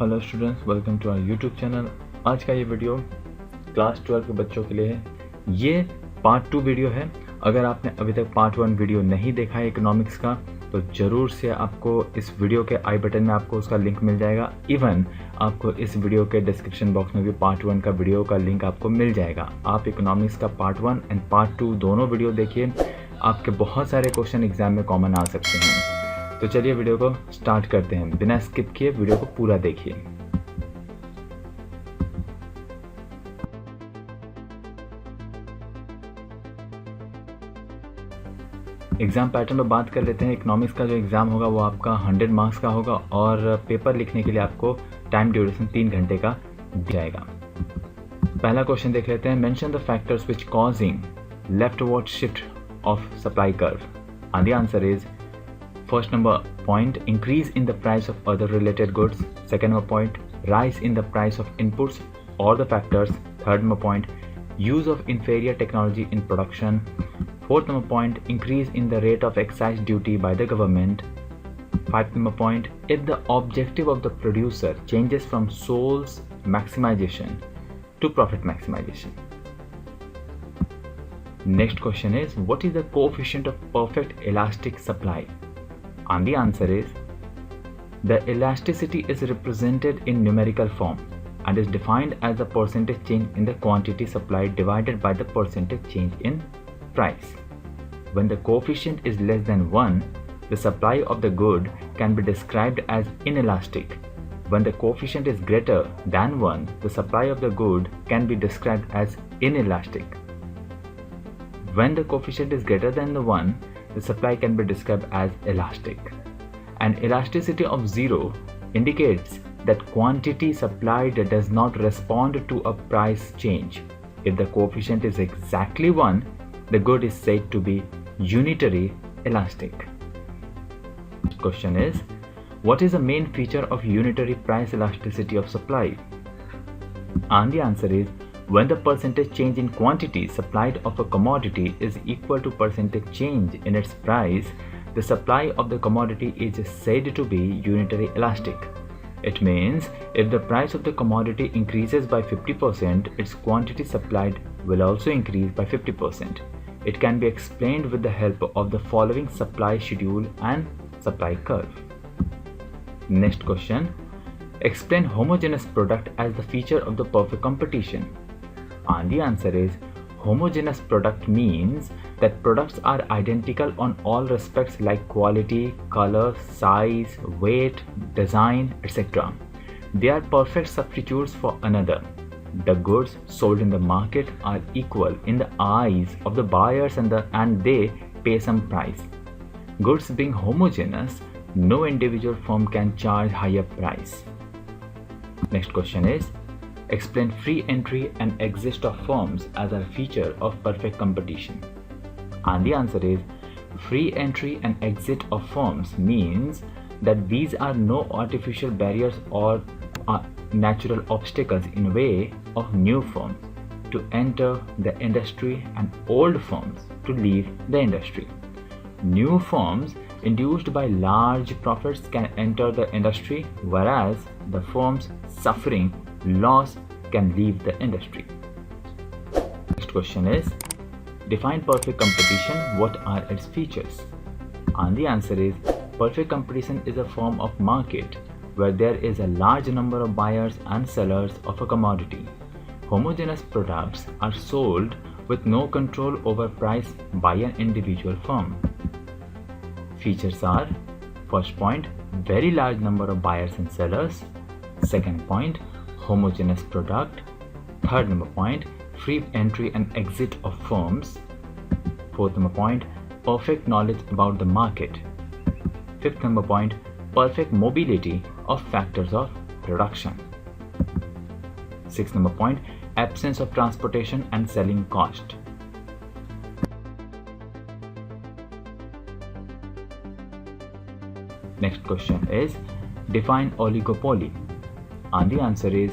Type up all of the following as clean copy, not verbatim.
Hello students, welcome to our YouTube channel. आज का ये वीडियो क्लास 12 के बच्चों के लिए है। ये पार्ट 2 वीडियो है। अगर आपने अभी तक पार्ट 1 वीडियो नहीं देखा है इकोनॉमिक्स का, तो ज़रूर से आपको इस वीडियो के आई बटन में आपको उसका लिंक मिल जाएगा। इवन आपको इस वीडियो के डिस्क्रिप्शन बॉक्स में भी पार्ट 1 का वीडियो का लिंक आपको मिल जाएगा। आप इकोनॉमिक्स का पार्ट 1 एंड पार्ट 2 दोनों वीडियो देखिए, आपके बहुत सारे क्वेश्चन एग्जाम में कॉमन आ सकते हैं। तो चलिए वीडियो को स्टार्ट करते हैं। बिना स्किप किए वीडियो को पूरा देखिए। एग्जाम पैटर्न में बात कर लेते हैं। इकोनॉमिक्स का जो एग्जाम होगा वो आपका 100 मार्क्स का होगा और पेपर लिखने के लिए आपको टाइम ड्यूरेशन 3 घंटे का दिया जाएगा। पहला क्वेश्चन देख लेते हैं। Mention the factors which causing leftward shift of supply curve, and the answer is first number point, increase in the price of other related goods. Second number point, rise in the price of inputs or the factors. Third number point, use of inferior technology in production. Fourth number point, increase in the rate of excise duty by the government. Fifth number point, if the objective of the producer changes from sales maximization to profit maximization. Next question is, what is the coefficient of perfect elastic supply? And the answer is, the elasticity is represented in numerical form and is defined as the percentage change in the quantity supplied divided by the percentage change in price. When the coefficient is less than 1, the supply of the good can be described as inelastic. When the coefficient is greater than 1, the supply of the good can be described as inelastic. When the coefficient is greater than the 1, the supply can be described as elastic. An elasticity of 0 indicates that quantity supplied does not respond to a price change. If the coefficient is exactly 1, the good is said to be unitary elastic. Question is, what is the main feature of unitary price elasticity of supply? And the answer is, when the percentage change in quantity supplied of a commodity is equal to percentage change in its price, the supply of the commodity is said to be unitary elastic. It means if the price of the commodity increases by 50%, its quantity supplied will also increase by 50%. It can be explained with the help of the following supply schedule and supply curve. Next question. Explain homogeneous product as the feature of the perfect competition. And the answer is, homogeneous product means that products are identical on all respects like quality, color, size, weight, design, etc. They are perfect substitutes for another. The goods sold in the market are equal in the eyes of the buyers and they pay some price. Goods being homogeneous, no individual firm can charge higher price. Next question is, explain free entry and exit of firms as a feature of perfect competition. And the answer is, free entry and exit of firms means that these are no artificial barriers or natural obstacles in way of new firms to enter the industry and old firms to leave the industry. New firms induced by large profits can enter the industry, whereas the firms suffering loss can leave the industry. Next question is, define perfect competition. What are its features? And the answer is, perfect competition is a form of market where there is a large number of buyers and sellers of a commodity. Homogeneous products are sold with no control over price by an individual firm. Features are, first point, very large number of buyers and sellers. Second point, homogeneous product. Third number point, free entry and exit of firms. Fourth number point, perfect knowledge about the market. Fifth number point, perfect mobility of factors of production. Sixth number point, absence of transportation and selling cost. Next question is, define oligopoly. And the answer is,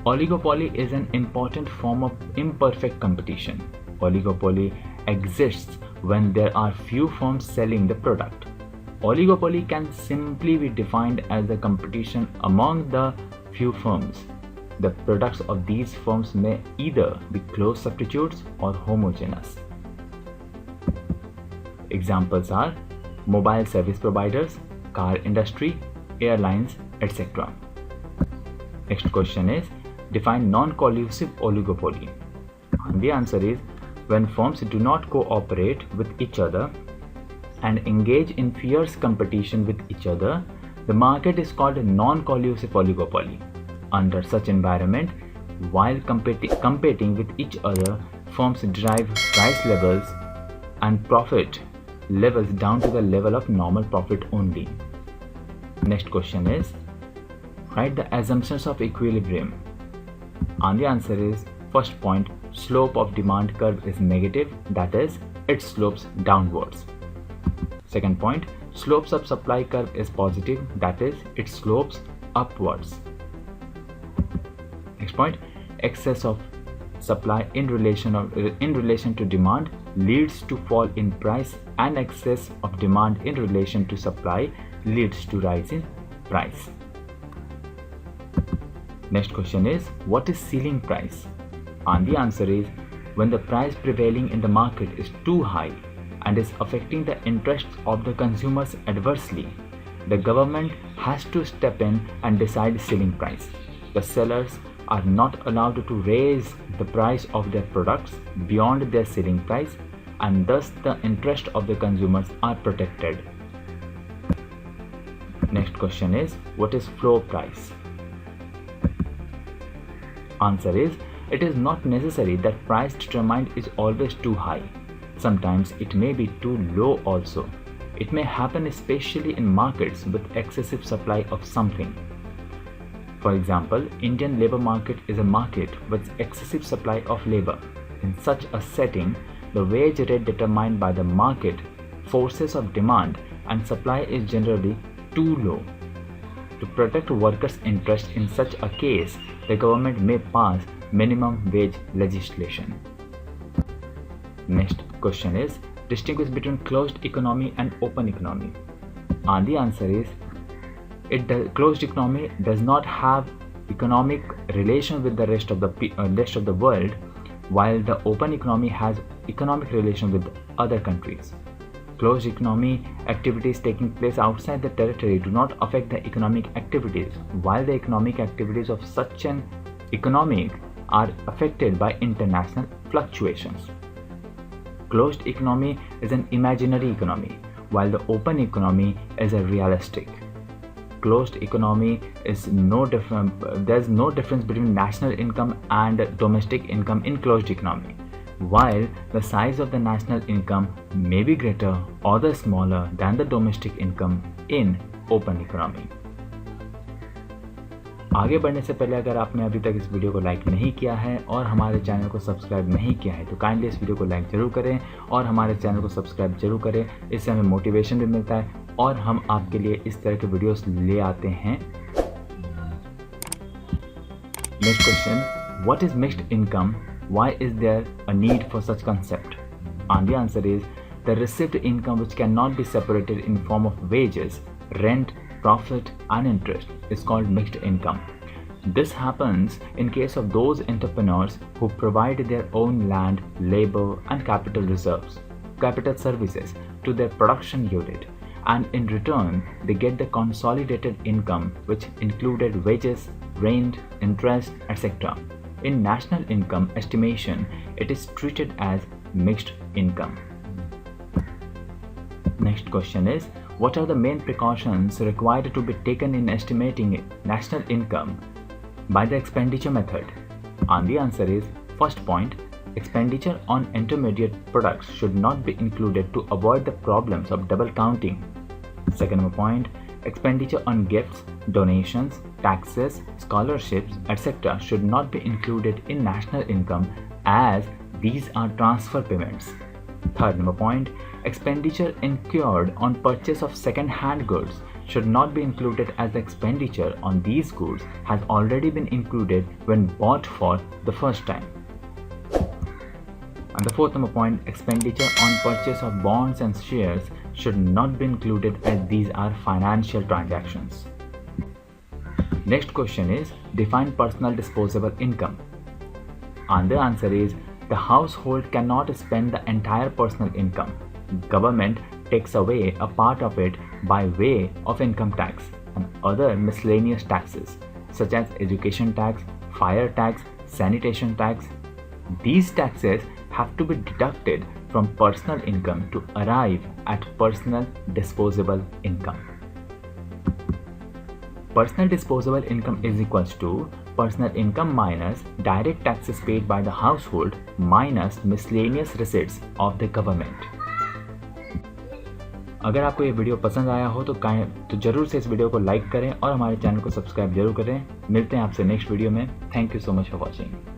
oligopoly is an important form of imperfect competition. Oligopoly exists when there are few firms selling the product. Oligopoly can simply be defined as the competition among the few firms. The products of these firms may either be close substitutes or homogeneous. Examples are mobile service providers, car industry, airlines, etc. Next question is, define non-collusive oligopoly. And the answer is, when firms do not cooperate with each other and engage in fierce competition with each other, the market is called a non-collusive oligopoly. Under such environment, while competing with each other, firms drive price levels and profit levels down to the level of normal profit only. Next question is, write the assumptions of equilibrium. And the answer is, first point, slope of demand curve is negative, that is, it slopes downwards. Second point, slopes of supply curve is positive, that is, it slopes upwards. Next point, excess of supply in relation to demand leads to fall in price, and excess of demand in relation to supply leads to rise in price. Next question is, what is ceiling price? And the answer is, when the price prevailing in the market is too high and is affecting the interests of the consumers adversely, the government has to step in and decide ceiling price. The sellers are not allowed to raise the price of their products beyond their ceiling price, and thus the interest of the consumers are protected. Next question is, what is floor price? Answer is, it is not necessary that price determined is always too high. Sometimes it may be too low also. It may happen especially in markets with excessive supply of something. For example, Indian labor market is a market with excessive supply of labor. In such a setting, the wage rate determined by the market forces of demand and supply is generally too low. To protect workers' interests in such a case, the government may pass minimum wage legislation. Next question is, distinguish between closed economy and open economy. And the answer is, closed economy does not have economic relation with the rest of the world, while the open economy has economic relation with other countries. Closed economy activities taking place outside the territory do not affect the economic activities, while the economic activities of such an economy are affected by international fluctuations. Closed economy is an imaginary economy, while the open economy is a realistic. Closed economy is no different. There's no difference between national income and domestic income in closed economy, while the size of the national income may be greater or the smaller than the domestic income in open economy. आगे बढ़ने से पहले अगर आपने अभी तक इस video को लाइक नहीं किया है और हमारे चैनल को सब्सक्राइब नहीं किया है तो काइंडली इस वीडियो को लाइक जरूर करें और हमारे चैनल को सब्सक्राइब जरूर करें। इससे हमें मोटिवेशन भी मिलता है और हम आपके लिए इस तरह के वीडियोस ले आते हैं। Next question, what is mixed income? Why is there a need for such concept? And the answer is, the received income which cannot be separated in form of wages, rent, profit and interest is called mixed income. This happens in case of those entrepreneurs who provide their own land, labor and capital services to their production unit, and in return they get the consolidated income which included wages, rent, interest, etc. In national income estimation, it is treated as mixed income. Next question is, what are the main precautions required to be taken in estimating national income by the expenditure method? And the answer is, first point, expenditure on intermediate products should not be included to avoid the problems of double counting. Second point, expenditure on gifts, donations, taxes, scholarships, etc. should not be included in national income as these are transfer payments. Third point, expenditure incurred on purchase of second-hand goods should not be included as the expenditure on these goods has already been included when bought for the first time. And the fourth point, expenditure on purchase of bonds and shares should not be included as these are financial transactions. Next question is define personal disposable income. And the answer is the household cannot spend the entire personal income. Government takes away a part of it by way of income tax and other miscellaneous taxes such as education tax, fire tax, sanitation tax. These taxes have to be deducted from personal income to arrive at personal disposable income. Personal disposable income is equals to personal income minus direct taxes paid by the household minus miscellaneous receipts of the government. अगर आपको ये video पसंद आया हो तो जरूर से इस वीडियो को लाइक करें और हमारे चैनल को सब्सक्राइब जरूर करें। मिलते हैं आपसे नेक्स्ट वीडियो में। Thank you so much for watching.